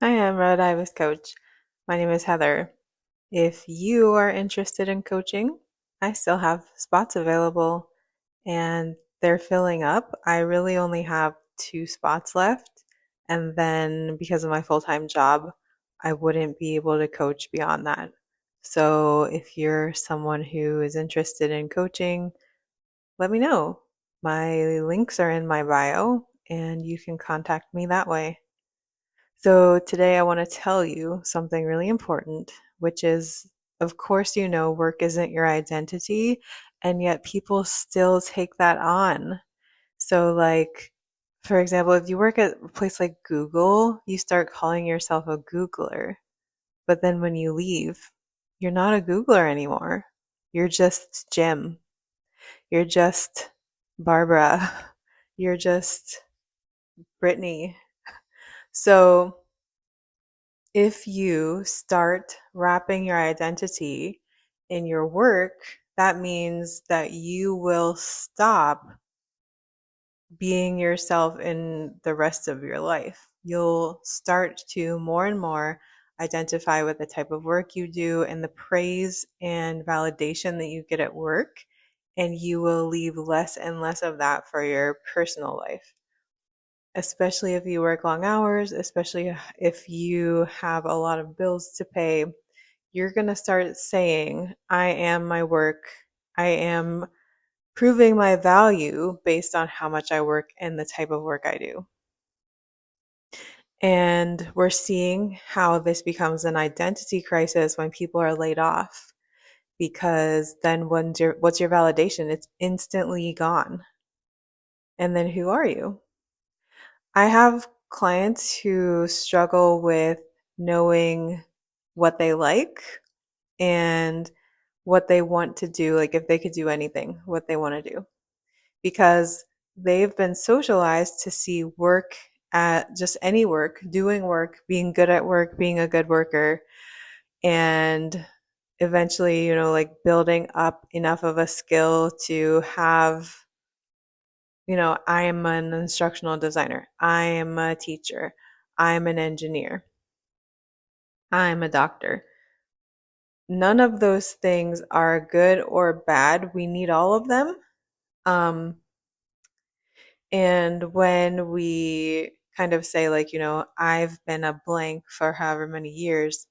I am Red Ibis Coach. My name is Heather. If you are interested in coaching, I still have spots available and they're filling up. I really only have two spots left. And then because of my full-time job, I wouldn't be able to coach beyond that. So if you're someone who is interested in coaching, let me know. My links are in my bio and you can contact me that way. So today I want to tell you something really important, which is, of course, work isn't your identity, and yet people still take that on. So, like, for example, if you work at a place like Google, you start calling yourself a Googler. But then when you leave, you're not a Googler anymore. You're just Jim. You're just Barbara. You're just Brittany. So, if you start wrapping your identity in your work, that means that you will stop being yourself in the rest of your life. You'll start to more and more identify with the type of work you do and the praise and validation that you get at work, and you will leave less and less of that for your personal life, especially if you work long hours, especially if you have a lot of bills to pay. You're going to start saying, I am my work. I am proving my value based on how much I work and the type of work I do. And we're seeing how this becomes an identity crisis when people are laid off, because then what's your validation? It's instantly gone. And then who are you? I have clients who struggle with knowing what they like and what they want to do, like if they could do anything, what they want to do, because they've been socialized to see work at just any work, doing work, being good at work, being a good worker, and eventually, like building up enough of a skill to have, I am an instructional designer, I am a teacher, I'm an engineer, I'm a doctor. None of those things are good or bad. We need all of them. Um, and when we kind of say, like, I've been a blank for however many years,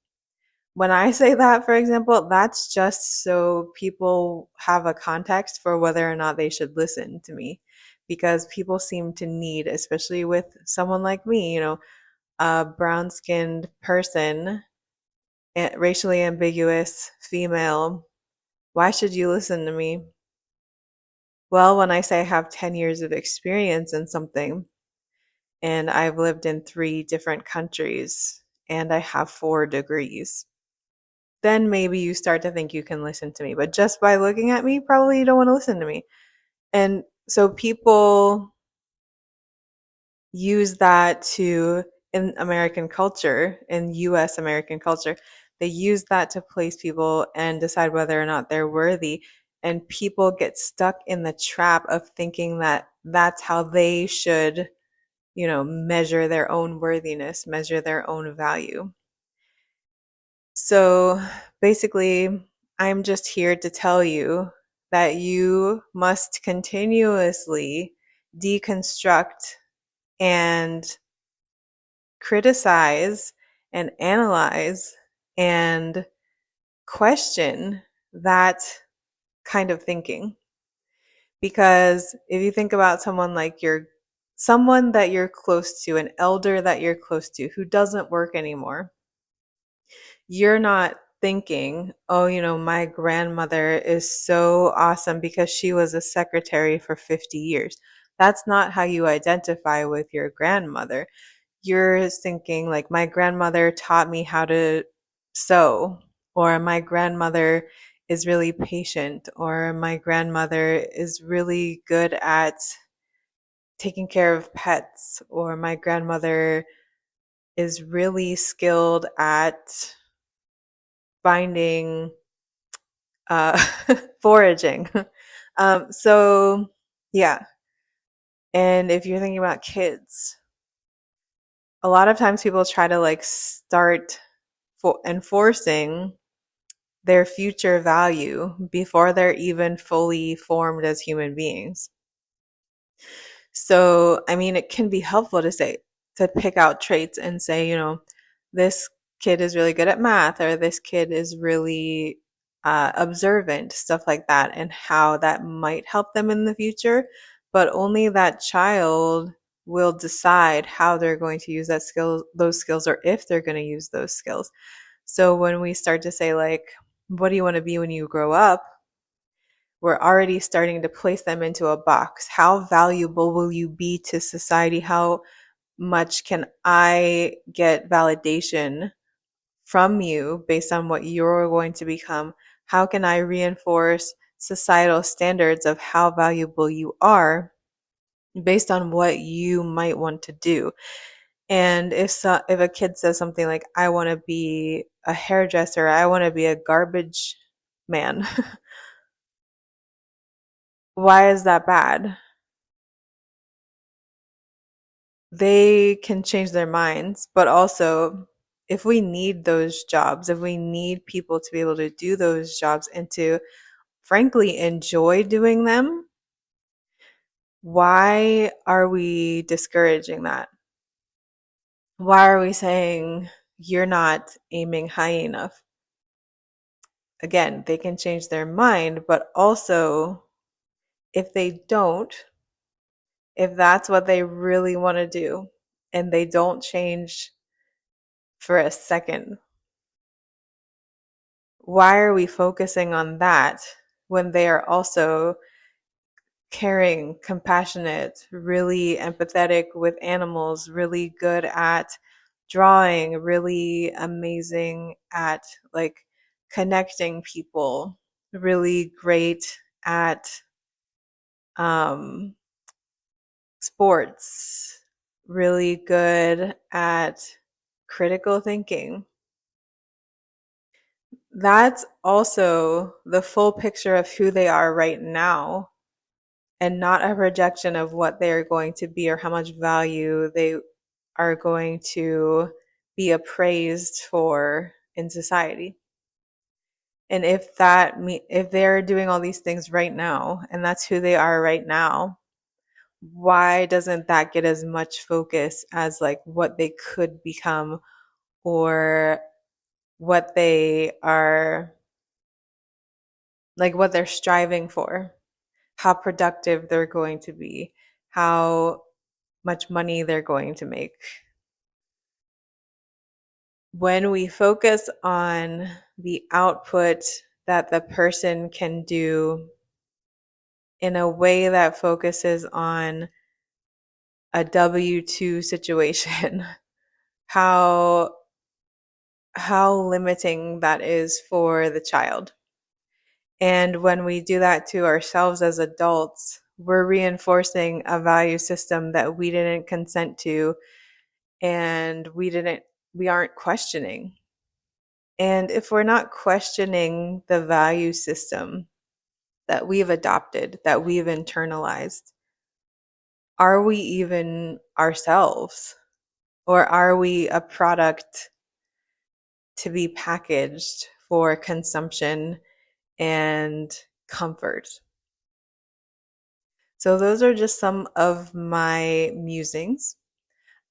when I say that, for example, that's just so people have a context for whether or not they should listen to me. Because people seem to need, especially with someone like me, a brown skinned person, racially ambiguous female. Why should you listen to me? Well, when I say I have 10 years of experience in something and I've lived in three different countries and I have 4 degrees, then maybe you start to think you can listen to me. But just by looking at me, probably you don't want to listen to me. And so people use that to, in American culture, in US American culture, they use that to place people and decide whether or not they're worthy. And people get stuck in the trap of thinking that that's how they should, measure their own worthiness, measure their own value. So basically, I'm just here to tell you that you must continuously deconstruct and criticize and analyze and question that kind of thinking. Because if you think about someone that you're close to, an elder that you're close to who doesn't work anymore, you're not thinking, oh, my grandmother is so awesome because she was a secretary for 50 years. That's not how you identify with your grandmother. You're thinking, like, my grandmother taught me how to sew, or my grandmother is really patient, or my grandmother is really good at taking care of pets, or my grandmother is really skilled at finding foraging. So yeah. And if you're thinking about kids, a lot of times people try to like start enforcing their future value before they're even fully formed as human beings. So, I mean, it can be helpful to say, to pick out traits and say, this kid is really good at math, or this kid is really observant, stuff like that, and how that might help them in the future. But only that child will decide how they're going to use those skills, or if they're going to use those skills. So when we start to say, like, what do you want to be when you grow up? We're already starting to place them into a box. How valuable will you be to society? How much can I get validation from you based on what you're going to become? How can I reinforce societal standards of how valuable you are based on what you might want to do? And if a kid says something like, I want to be a hairdresser, I want to be a garbage man, why is that bad? They can change their minds, but also if we need those jobs, if we need people to be able to do those jobs and to frankly enjoy doing them, why are we discouraging that? Why are we saying you're not aiming high enough? Again, they can change their mind, but also if they don't, if that's what they really want to do and they don't change for a second, why are we focusing on that when they are also caring, compassionate, really empathetic with animals, really good at drawing, really amazing at like connecting people, really great at um, sports, really good at critical thinking? That's also the full picture of who they are right now, and not a projection of what they're going to be or how much value they are going to be appraised for in society. And if they're doing all these things right now and that's who they are right now, why doesn't that get as much focus as like what they could become, or what they are, like what they're striving for, how productive they're going to be, how much money they're going to make? When we focus on the output that the person can do in a way that focuses on a W-2 situation, how limiting that is for the child. And when we do that to ourselves as adults, we're reinforcing a value system that we didn't consent to, and we aren't questioning. And if we're not questioning the value system that we've adopted, that we've internalized, are we even ourselves? Or are we a product to be packaged for consumption and comfort? So, those are just some of my musings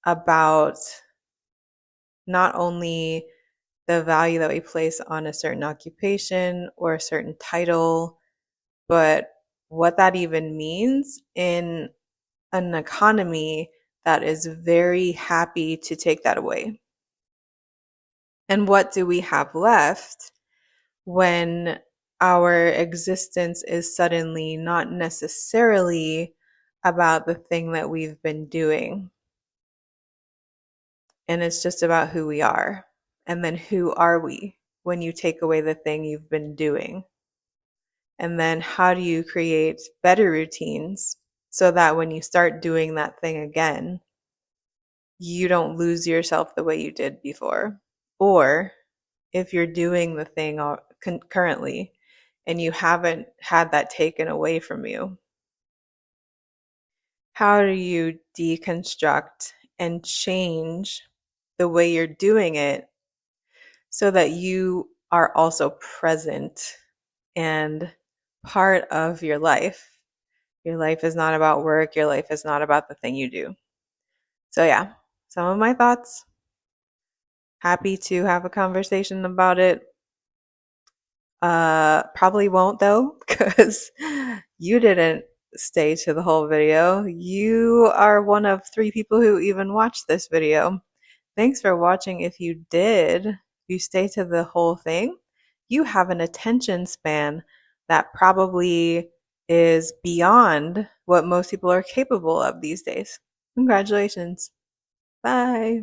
about not only the value that we place on a certain occupation or a certain title, but what that even means in an economy that is very happy to take that away. And what do we have left when our existence is suddenly not necessarily about the thing that we've been doing, and it's just about who we are? And then who are we when you take away the thing you've been doing? And then how do you create better routines so that when you start doing that thing again, you don't lose yourself the way you did before? Or if you're doing the thing currently and you haven't had that taken away from you, how do you deconstruct and change the way you're doing it so that you are also present and part of your life. Your life is not about work. Your life is not about the thing you do. So, yeah, some of my thoughts. Happy to have a conversation about it. Probably won't though, because you didn't stay to the whole video. You are one of 3 people who even watched this video. Thanks for watching. If you did, if you stay to the whole thing, you have an attention span that probably is beyond what most people are capable of these days. Congratulations. Bye.